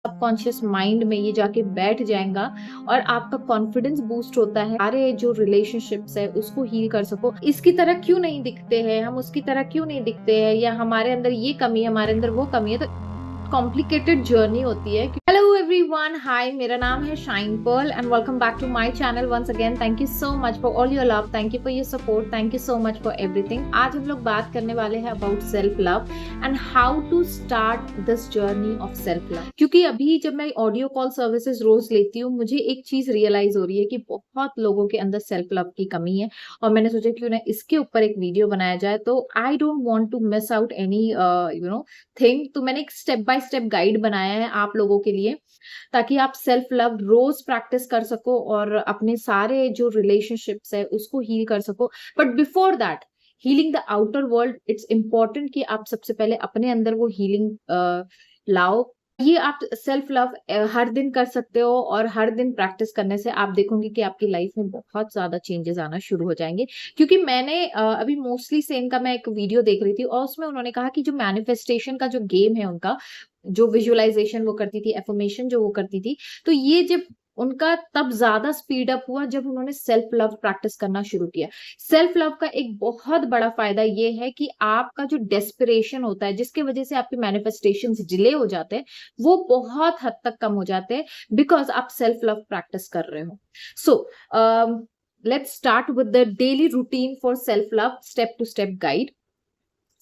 Subconscious mind में ये जाके बैठ जाएगा और आपका कॉन्फिडेंस बूस्ट होता है। सारे जो रिलेशनशिप्स है उसको हील कर सको। इसकी तरह क्यों नहीं दिखते हैं हम, उसकी तरह क्यों नहीं दिखते हैं, या हमारे अंदर ये कमी है, हमारे अंदर वो कमी है, तो कॉम्प्लिकेटेड जर्नी होती है। हेलो एवरीवन, हाय, मेरा नाम है Shine Pearl and welcome back to my channel once again. Thank you so much for all your love, thank you for your support, thank you so much for everything. आज हम लोग बात करने वाले हैं about self love and how to start this journey of self love. क्योंकि अभी जब मैं ऑडियो कॉल सर्विसेज रोज लेती हूँ, मुझे एक चीज रियलाइज हो रही है कि बहुत लोगों के अंदर सेल्फ लव की कमी है और मैंने सोचा क्यों ना इसके ऊपर एक वीडियो बनाया जाए। तो I don't want to miss out any thing, तो मैंने एक स्टेप बाय स्टेप गाइड बनाया है आप लोगों के लिए, ताकि आप सेल्फ लव रोज प्रैक्टिस कर सको और अपने सारे जो रिलेशनशिप्स है उसको हील कर सको। But before that, healing the outer world, it's important कि आप सबसे पहले अपने अंदर वो हीलिंग लाओ। ये आप सेल्फ लव हर दिन कर सकते हो और हर दिन प्रैक्टिस करने से आप देखोगे कि आपकी लाइफ में बहुत ज्यादा चेंजेस आना शुरू हो जाएंगे। क्योंकि मैंने अभी मोस्टली सेन का मैं एक वीडियो देख रही थी और उसमें उन्होंने कहा कि जो मैनिफेस्टेशन का जो गेम है उनका, जो विजुअलाइजेशन वो करती थी, एफर्मेशन जो वो करती थी, तो ये जब उनका तब ज्यादा स्पीड अप हुआ जब उन्होंने सेल्फ लव प्रैक्टिस करना शुरू किया। सेल्फ लव का एक बहुत बड़ा फायदा ये है कि आपका जो डेस्परेशन होता है, जिसकी वजह से आपके मैनिफेस्टेशंस डिले हो जाते हैं, वो बहुत हद तक कम हो जाते हैं, बिकॉज आप सेल्फ लव प्रैक्टिस कर रहे हो। So let's start with the daily routine for self love, step to step guide.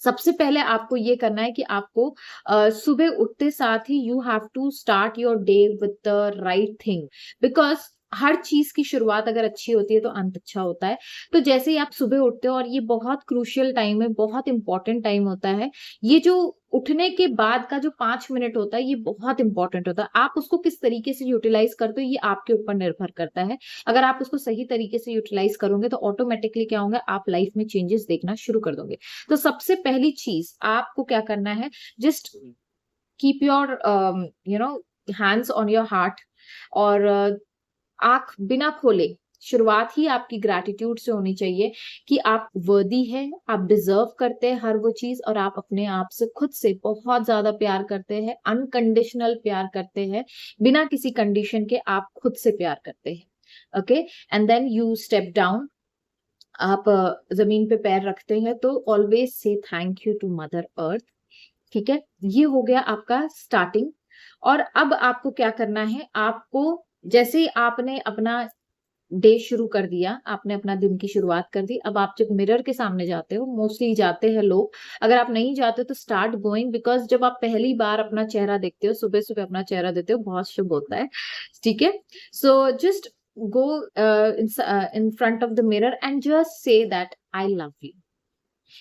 सबसे पहले आपको ये करना है कि आपको सुबह उठते साथ ही you have to start your day with the right thing, because हर चीज की शुरुआत अगर अच्छी होती है तो अंत अच्छा होता है। तो जैसे ही आप सुबह उठते हो, और ये बहुत क्रूशियल टाइम है, बहुत इंपॉर्टेंट टाइम होता है, ये जो उठने के बाद का जो 5 मिनट होता है ये बहुत इंपॉर्टेंट होता है। आप उसको किस तरीके से यूटिलाइज करते हो ये आपके ऊपर निर्भर करता है। अगर आप उसको सही तरीके से यूटिलाइज करोगे तो ऑटोमेटिकली क्या होगा, आप लाइफ में चेंजेस देखना शुरू कर दोगे। तो सबसे पहली चीज आपको क्या करना है, just keep your hands on your heart, और आंख बिना खोले शुरुआत ही आपकी ग्रैटिट्यूड से होनी चाहिए कि आप वर्दी है, आप डिजर्व करते हैं हर वो चीज, और आप अपने आप से, खुद से बहुत ज्यादा प्यार करते हैं, अनकंडीशनल प्यार करते हैं, बिना किसी कंडीशन के आप खुद से प्यार करते हैं। Okay, and then you step down. आप जमीन पे पैर रखते हैं तो always say thank you to mother earth. ठीक है, ये हो गया आपका स्टार्टिंग। और अब आपको क्या करना है, आपको जैसे ही आपने अपना डे शुरू कर दिया, आपने अपना दिन की शुरुआत कर दी, अब आप जब मिरर के सामने जाते हो, मोस्टली जाते हैं लोग, अगर आप नहीं जाते तो स्टार्ट गोइंग, बिकॉज जब आप पहली बार अपना चेहरा देखते हो, सुबह सुबह अपना चेहरा देते हो, बहुत शुभ होता है। ठीक है, so just go in front of the mirror and just say that I love you.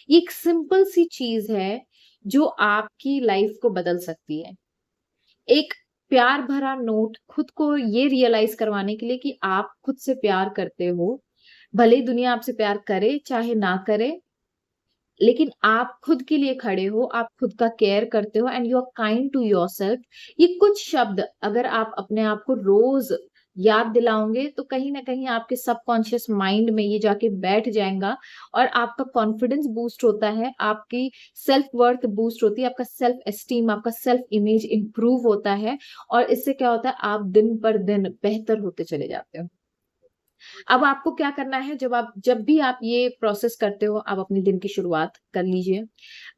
ये एक सिंपल सी चीज है जो आपकी लाइफ को बदल सकती है। एक प्यार भरा नोट खुद को ये रियलाइज करवाने के लिए कि आप खुद से प्यार करते हो। भले ही दुनिया आपसे प्यार करे चाहे ना करे, लेकिन आप खुद के लिए खड़े हो, आप खुद का केयर करते हो, and you are kind to yourself. ये कुछ शब्द अगर आप अपने आप को रोज याद दिलाओगे तो कहीं ना कहीं आपके सबकॉन्शियस माइंड में ये जाके बैठ जाएगा और आपका कॉन्फिडेंस बूस्ट होता है, आपकी सेल्फ वर्थ बूस्ट होती है, आपका सेल्फ एस्टीम, आपका सेल्फ इमेज इंप्रूव होता है, और इससे क्या होता है, आप दिन पर दिन बेहतर होते चले जाते हो। अब आपको क्या करना है, जब भी आप ये प्रोसेस करते हो, आप अपने दिन की शुरुआत कर लीजिए।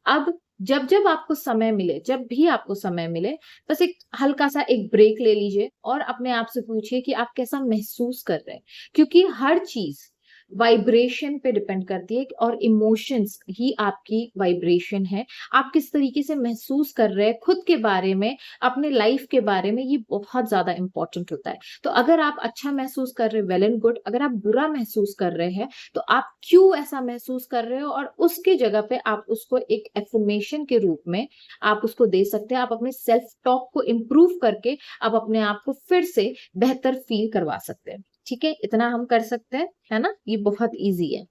अब जब जब आपको समय मिले, जब भी आपको समय मिले, बस एक हल्का सा एक ब्रेक ले लीजिए और अपने आप से पूछिए कि आप कैसा महसूस कर रहे हैं। क्योंकि हर चीज वाइब्रेशन पे डिपेंड करती है, और इमोशंस ही आपकी वाइब्रेशन है। आप किस तरीके से महसूस कर रहे हैं खुद के बारे में, अपने लाइफ के बारे में, ये बहुत ज्यादा इंपॉर्टेंट होता है। तो अगर आप अच्छा महसूस कर रहे हैं, वेल एंड गुड। अगर आप बुरा महसूस कर रहे हैं तो आप क्यों ऐसा महसूस कर रहे हो, और उसके जगह पे आप उसको एक एफर्मेशन के रूप में आप उसको दे सकते हैं। आप अपने सेल्फ टॉक को इम्प्रूव करके आप अपने आप को फिर से बेहतर फील करवा सकते हैं। ठीक है, इतना हम कर सकते हैं, है ना, ये बहुत इजी है।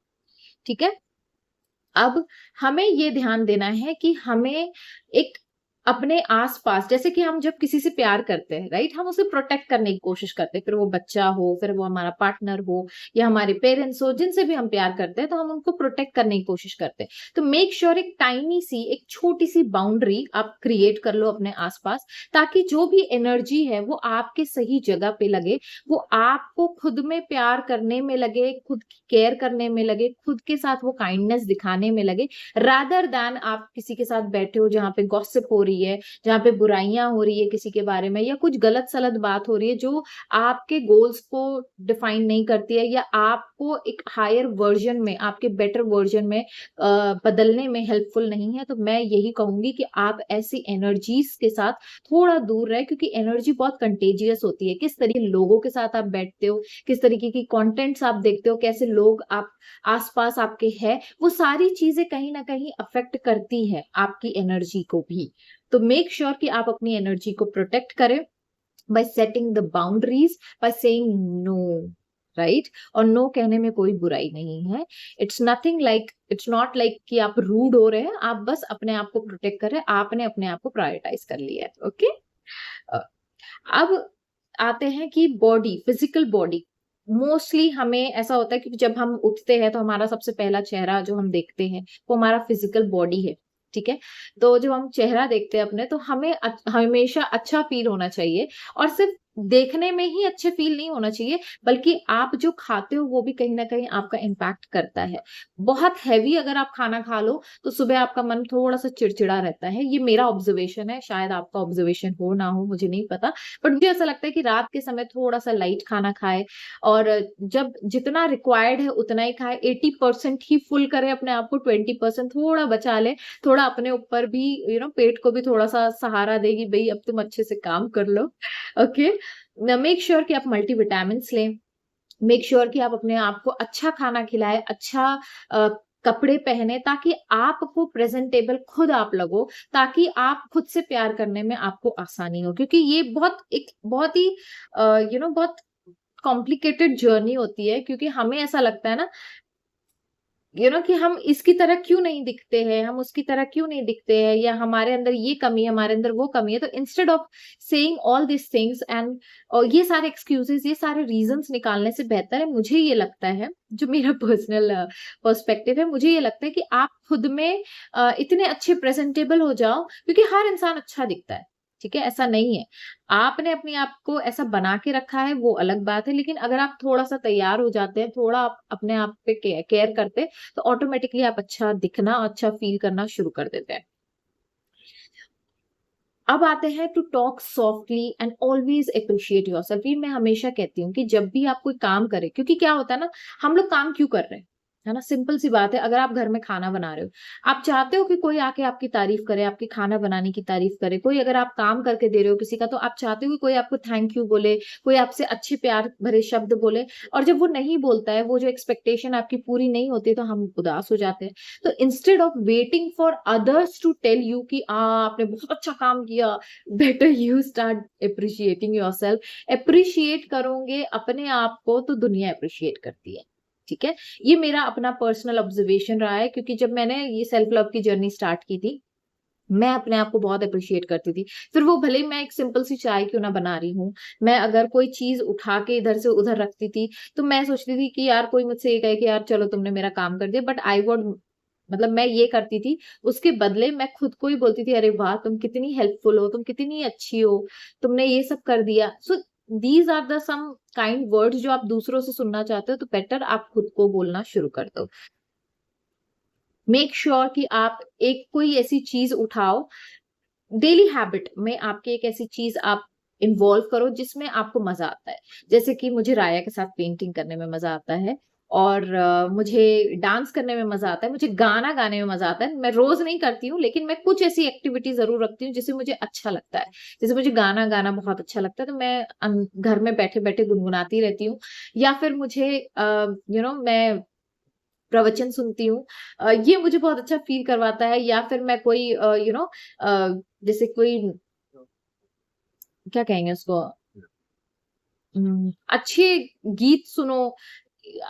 ठीक है, अब हमें ये ध्यान देना है कि हमें एक अपने आस-पास, जैसे कि हम जब किसी से प्यार करते हैं, राइट? हम उसे प्रोटेक्ट करने की कोशिश करते हैं, फिर वो बच्चा हो, फिर वो हमारा पार्टनर हो या हमारे पेरेंट्स हो, जिनसे भी हम प्यार करते हैं, तो हम उनको प्रोटेक्ट करने की कोशिश करते हैं। तो मेक श्योर एक टाइनी सी, एक छोटी-सी बाउंड्री आप क्रिएट कर लो अपने आस-पास, ताकि जो भी एनर्जी है, वो आपके सही जगह पे लगे, वो आपको खुद में प्यार करने में लगे, खुद की केयर करने में लगे, खुद के साथ वो काइंडनेस दिखाने में लगे, रादर दैन आप किसी के साथ बैठे हो जहाँ पे गॉसिप हो रही है, जहाँ पे बुराइयाँ हो रही है किसी के बारे में या कुछ गलत-सलत बात हो रही है जो आपके गोल्स को डिफाइन नहीं करती है या आपको एक हायर वर्ज़न में, आपके बेटर वर्ज़न में बदलने में हेल्पफुल नहीं है। तो मैं यही कहूँगी कि आप ऐसी एनर्जीज़ के साथ थोड़ा दूर रहें, क्योंकि एनर्जी बहुत कंटेजियस होती है। किस तरीके के लोगों के साथ आप बैठते हो, किस तरीके की कंटेंट्स आप देखते हो, कैसे लोग आप आस-पास आपके हैं, वो सारी चीज़ें कहीं न कहीं अफ़ेक्ट करती हैं आपकी एनर्जी को भी। तो मेक श्योर कि आप अपनी एनर्जी को प्रोटेक्ट करें by setting the boundaries, by saying no, right? और नो कहने में कोई बुराई नहीं है। इट्स नॉट लाइक कि आप रूड हो रहे हैं, आप बस अपने आप को प्रोटेक्ट कर रहे हैं, आपने अपने आप को प्रायोरिटाइज़ कर लिया है, ओके? अ, अब आते हैं कि फिजिकल बॉडी। मोस्टली हमें ऐसा होता है कि जब हम उठते हैं तो हमारा सबसे पहला चेहरा जो हम देखते हैं, वो हमारा फिजिकल बॉडी है, ठीक है? तो जब हम चेहरा देखते हैं अपने, तो हमें हमेशा अच्छा फ़ील होना चाहिए और सिर्फ़ देखने में ही अच्छे फ़ील नहीं होना चाहिए, बल्कि आप जो खाते हो वो भी कहीं न कहीं आपका इम्पैक्ट करता है। बहुत हेवी अगर आप खाना खा लो, तो सुबह आपका मन थोड़ा-सा चिड़चिड़ा रहता है। ये मेरा ऑब्ज़र्वेशन है, शायद आपका ऑब्ज़र्वेशन हो ना हो, मुझे नहीं पता। बट मुझे ऐसा लगता है कि रात के समय थोड़ा-सा लाइट खाना खाएँ और जब जितना रिक्वायर्ड है उतना ही खाएँ, 80% ही फुल करें अपने आप को, 20% थोड़ा बचा लें, थोड़ा अपने ऊपर भी पेट को भी थोड़ा-सा सहारा दें कि भई अब तुम अच्छे से काम कर लो, ओके? मेक श्योर कि आप मल्टीविटामिन्स लें, मेक श्योर कि आप अपने आप को अच्छा खाना खिलाएँ, अच्छा अ, कपड़े पहने, ताकि आपको प्रेज़ेंटेबल खुद आप लगो, ताकि आप खुद से प्यार करने में आपको आसानी हो। क्योंकि ये बहुत ही बहुत कॉम्प्लिकेटेड जर्नी होती है, क्योंकि हमें ऐसा लगता है ना कि हम इसकी तरह क्यों नहीं दिखते हैं, हम उसकी तरह क्यों नहीं दिखते हैं, या हमारे अंदर ये कमी है, हमारे अंदर वो कमी है। तो instead of saying all this things and ये सारे एक्सक्यूजेस, ये सारे रीजंस निकालने से बेहतर है, मुझे ये लगता है, जो मेरा पर्सनल पर्सपेक्टिव है, मुझे ये लगता है कि आप खुद में इतने अच्छे प्रेजेंटेबल हो जाओ, क्योंकि हर इंसान अच्छा दिखता है, ठीक है? ऐसा नहीं है। आपने अपने आप को ऐसा बना के रखा है, वो अलग बात है, लेकिन अगर आप थोड़ा-सा तैयार हो जाते हैं, थोड़ा आप अपने आप पे केयर करते हैं, तो ऑटोमैटिकली आप अच्छा दिखना, अच्छा फ़ील करना शुरू कर देते हैं। अब आते हैं to talk softly and always appreciate yourself. ये मैं हमेशा कहती हूँ कि जब भी आप कोई काम करें, क्योंकि क्या होता है ना, हम लोग काम क्यों कर रहे हैं? है ना? सिंपल सी बात है, अगर आप घर में खाना बना रहे हो, आप चाहते हो कि कोई आके आपकी तारीफ़ करे, आपके खाना बनाने की तारीफ़ करे। कोई अगर आप काम करके दे रहे हो किसी का, तो आप चाहते हो कि कोई आपको थैंक यू बोले, कोई आपसे अच्छे प्यार भरे शब्द बोले, और जब वो नहीं बोलता है, वो जो एक्सपेक्टेशन आपकी पूरी नहीं होती, तो हम उदास हो जाते हैं। तो instead of waiting for others to tell you कि आपने बहुत अच्छा काम किया, better you start appreciating yourself. Appreciate करोगे अपने आप को, तो दुनिया एप्रिशिएट करती है, ठीक है? ये मेरा अपना पर्सनल ऑब्जर्वेशन रहा है, क्योंकि जब मैंने ये सेल्फ लव की जर्नी स्टार्ट की थी, मैं अपने आप को बहुत एप्रिशिएट करती थी। फिर वो भले ही मैं एक सिंपल सी चाय क्यों ना बना रही हूँ, मैं अगर कोई चीज़ उठा के इधर से उधर रखती थी, तो मैं सोचती थी कि यार कोई मुझसे ये कहे कि यार चलो तुमने मेरा काम कर दिया, बट आई वुड मतलब मैं ये करती थी, उसके बदले मैं खुद को ही बोलती थी, "अरे वाह! तुम कितनी हेल्पफुल हो, तुम कितनी अच्छी हो, तुमने ये सब कर दिया।" So these are the some kind words जो आप दूसरों से सुनना चाहते हो, तो बेटर आप खुद को बोलना शुरू कर दो। मेक श्योर कि आप एक कोई ऐसी चीज़ उठाओ, डेली हैबिट में आपकी एक ऐसी चीज़ आप इन्वॉल्व करो जिसमें आपको मज़ा आता है। जैसे कि मुझे राया के साथ पेंटिंग करने में मज़ा आता है, और मुझे डांस करने में मज़ा आता है, मुझे गाना गाने में मज़ा आता है। मैं रोज़ नहीं करती हूँ, लेकिन मैं कुछ ऐसी एक्टिविटी ज़रूर रखती हूँ जिससे मुझे अच्छा लगता है। जैसे मुझे गाना गाना बहुत अच्छा लगता है, तो मैं घर में बैठे-बैठे गुनगुनाती रहती हूँ, या फिर मुझे मैं प्रवचन सुनती हूँ। ये मुझे बहुत अच्छा फ़ील करवाता है, या फिर मैं कोई जैसे कोई, क्या कहेंगे उसको, अच्छे गीत सुनो,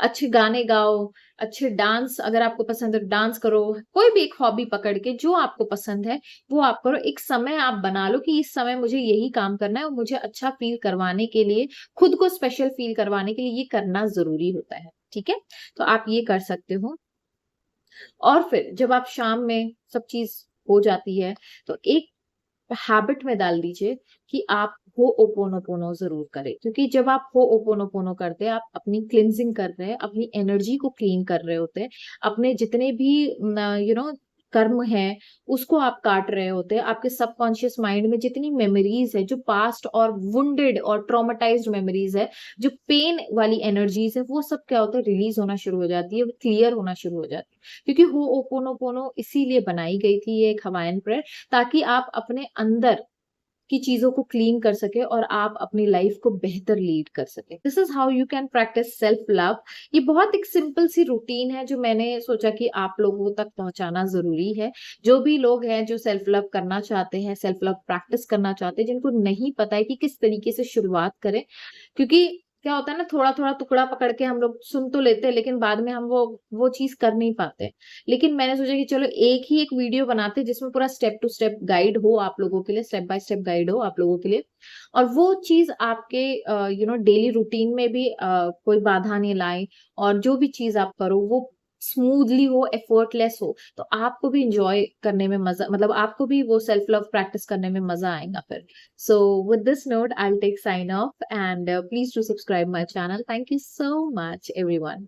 अच्छे गाने गाओ, अच्छे डांस अगर आपको पसंद है डांस करो, कोई भी एक हॉबी पकड़ के जो आपको पसंद है वो आप करो। एक समय आप बना लो कि इस समय मुझे यही काम करना है और मुझे अच्छा फील करवाने के लिए, खुद को स्पेशल फील करवाने के लिए ये करना ज़रूरी होता है, ठीक है? तो आप ये कर सकते हो। और फिर जब आप शाम में सब चीज़ हो जाती है, तो एक हैबिट में डाल दीजिए कि आप होओपोनोपोनो ज़रूर करें, क्योंकि जब आप होओपोनोपोनो करते हैं, आप अपनी क्लींजिंग कर रहे हैं, अपनी एनर्जी को क्लीन कर रहे होते हैं, अपने जितने भी कर्म हैं, उसको आप काट रहे होते हैं। आपके सबकॉन्शियस माइंड में जितनी मेमोरीज़ है, जो पास्ट और वुंडेड और ट्रॉमाटाइज्ड मेमोरीज़ है, जो पेन वाली एनर्जीज़ है, वो सब क्या होता है रिलीज़ होना शुरू हो जाती है, वो क्लियर होना शुरू हो जाती है। क्योंकि होओपोनोपोनो इसीलिए बनाई गई थी ये एक हवाईन प्रेयर, ताकि आप अपने अंदर की चीज़ों को क्लीन कर सकें और आप अपनी लाइफ को बेहतर लीड कर सकें। This is how you can practice self love. ये बहुत एक सिंपल सी रूटीन है जो मैंने सोचा कि आप लोगों तक पहुँचाना ज़रूरी है। जो भी लोग हैं जो सेल्फ लव करना चाहते हैं, सेल्फ लव प्रैक्टिस करना चाहते हैं, जिनको नहीं पता है कि किस तरीके से शुरुआत करें, क्योंकि क्या होता है ना थोड़ा-थोड़ा टुकड़ा पकड़ के हम लोग सुन तो लेते हैं लेकिन बाद में हम वो चीज़ कर नहीं पाते। लेकिन मैंने सोचा कि चलो एक ही एक वीडियो बनाते हैं जिसमें पूरा स्टेप टू स्टेप गाइड हो आप लोगों के लिए, स्टेप बाय स्टेप गाइड हो आप लोगों के लिए। और वो चीज़ आपके डेली रूटीन में भी कोई बाधा नहीं लाए, और जो भी चीज़ आप करो वो स्मूथली हो, एफर्टलेस हो, तो आपको भी एन्जॉय करने में मज़ा, मतलब आपको भी वो सेल्फ लव प्रैक्टिस करने में मज़ा आएगा फिर। So with this note, I'll take sign off, and please do subscribe my channel. Thank you so much, everyone.